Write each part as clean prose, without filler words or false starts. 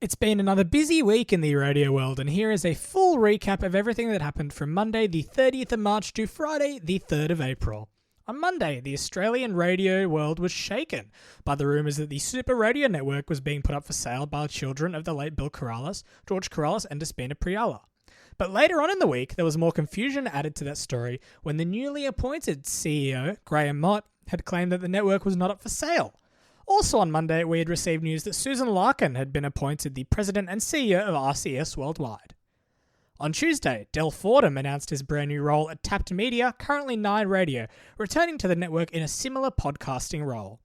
It's been another busy week in the radio world, and here is a full recap of everything that happened from Monday the 30th of March to Friday the 3rd of April. On Monday, the Australian radio world was shaken by the rumours that the Super Radio Network was being put up for sale by children of the late Bill Corrales, George Corrales and Despina Priala. But later on in the week, there was more confusion added to that story when the newly appointed CEO, Graham Mott, had claimed that the network was not up for sale. Also on Monday, we had received news that Susan Larkin had been appointed the president and CEO of RCS Worldwide. On Tuesday, Del Fordham announced his brand new role at Tapped Media, currently 9 Radio, returning to the network in a similar podcasting role.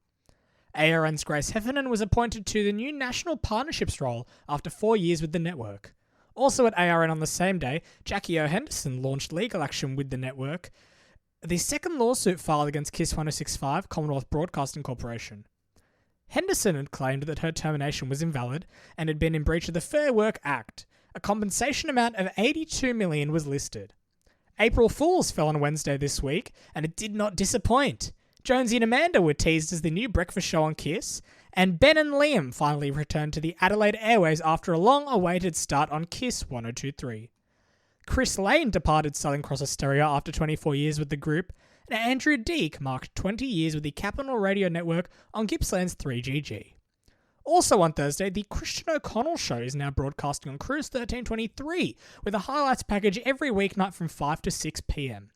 ARN's Grace Heffernan was appointed to the new National Partnerships role after 4 years with the network. Also at ARN on the same day, Jackie O. Henderson launched legal action with the network, the second lawsuit filed against KISS 1065, Commonwealth Broadcasting Corporation. Henderson had claimed that her termination was invalid and had been in breach of the Fair Work Act. A compensation amount of $82 million was listed. April Fools fell on Wednesday this week, and it did not disappoint. Jonesy and Amanda were teased as the new breakfast show on KISS, and Ben and Liam finally returned to the Adelaide airways after a long-awaited start on KISS 1023. Chris Lane departed Southern Cross Austereo after 24 years with the group, and Andrew Deek marked 20 years with the Capital Radio Network on Gippsland's 3GG. Also on Thursday, the Christian O'Connell Show is now broadcasting on Cruise 1323, with a highlights package every weeknight from 5 to 6 p.m.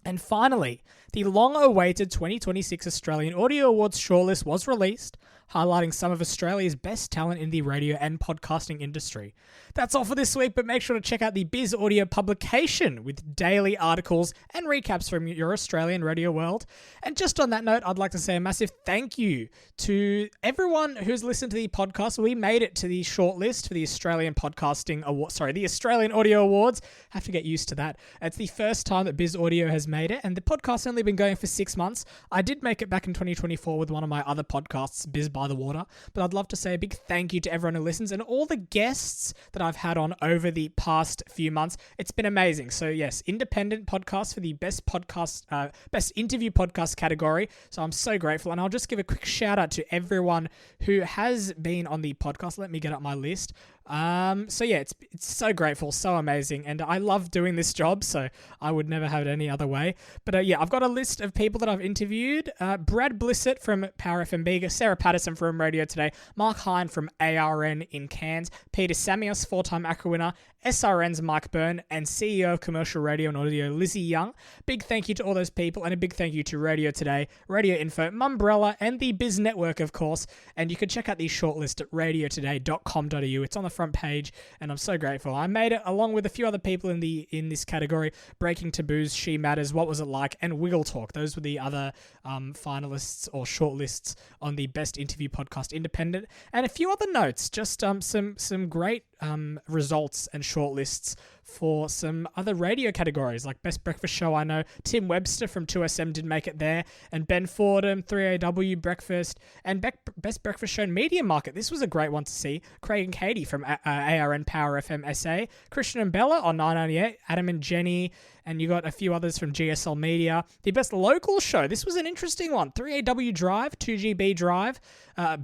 And finally, the long-awaited 2026 Australian Audio Awards shortlist was released, highlighting some of Australia's best talent in the radio and podcasting industry. That's all for this week, but make sure to check out the Biz Audio publication with daily articles and recaps from your Australian radio world. And just on that note, I'd like to say a massive thank you to everyone who's listened to the podcast. We made it to the shortlist for the Australian Podcasting Award, the Australian Audio Awards. Have to get used to that. It's the first time that Biz Audio has made it, and the podcast's only been going for 6 months. I did make it back in 2024 with one of my other podcasts, Biz by the Water, but I'd love to say a big thank you to everyone who listens and all the guests that I've had on over the past few months. It's been amazing. So yes, independent podcast for the best podcast, best interview podcast category. So I'm so grateful, and I'll just give a quick shout out to everyone who has been on the podcast. Let me get up my list. So yeah, it's so grateful, so amazing, and I love doing this job, so I would never have it any other way. But yeah, I've got a list of people that I've interviewed. Brad Blissett from Power FM Bega, Sarah Patterson from Radio Today, Mark Hine from ARN in Cairns, Peter Samios, 4-time ACRA winner, SRN's Mike Byrne, and CEO of Commercial Radio and Audio, Lizzie Young. Big thank you to all those people, and a big thank you to Radio Today, Radio Info, Mumbrella, and the Biz Network, of course. And you can check out the shortlist at radiotoday.com.au. It's on the front page, and I'm so grateful. I made it along with a few other people in this category: Breaking Taboos, She Matters, What Was It Like, and Wiggle Talk. Those were the other finalists or shortlists on the Best Interview Podcast Independent. And a few other notes, just some great results and shortlists for some other radio categories, like Best Breakfast Show. I know Tim Webster from 2SM did make it there, and Ben Fordham, 3AW Breakfast, and Best Breakfast Show Media Market. This was a great one to see. Craig and Katie from ARN Power FM SA, Christian and Bella on 998, Adam and Jenny, and you got a few others from GSL Media. The Best Local Show, this was an interesting one. 3AW Drive, 2GB Drive,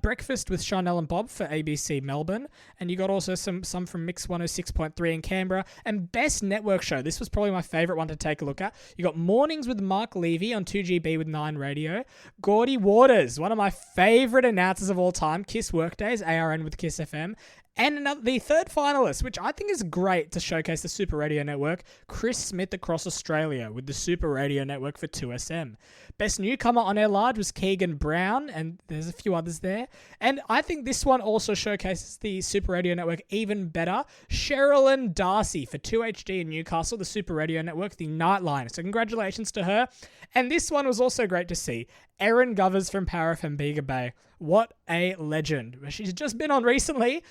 Breakfast with Chanel and Bob for ABC Melbourne, and you got also some from Mix 106.3 in Canberra. And Best Network Show, this was probably my favourite one to take a look at. You got Mornings with Mark Levy on 2GB with 9 Radio, Gordy Waters, one of my favourite announcers of all time, KISS Workdays, ARN with KISS FM, and the third finalist, which I think is great to showcase the Super Radio Network, Chris Smith across Australia with the Super Radio Network for 2SM. Best Newcomer on Air Large was Keegan Brown, and there's a few others there. And I think this one also showcases the Super Radio Network even better. Sherilyn Darcy for 2HD in Newcastle, the Super Radio Network, the Nightline. So congratulations to her. And this one was also great to see. Erin Govers from Power FM Bega Bay. What a legend. She's just been on recently.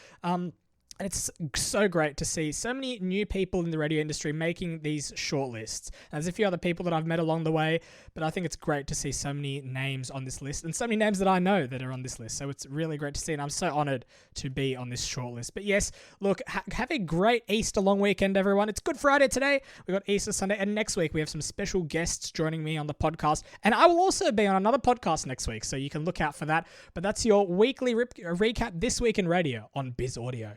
And it's so great to see so many new people in the radio industry making these shortlists. There's a few other people that I've met along the way, but I think it's great to see so many names on this list and so many names that I know that are on this list. So it's really great to see, and I'm so honored to be on this shortlist. But yes, look, have a great Easter long weekend, everyone. It's Good Friday today. We got Easter Sunday, and next week we have some special guests joining me on the podcast, and I will also be on another podcast next week, so you can look out for that. But that's your weekly recap this week in radio on Biz Audio.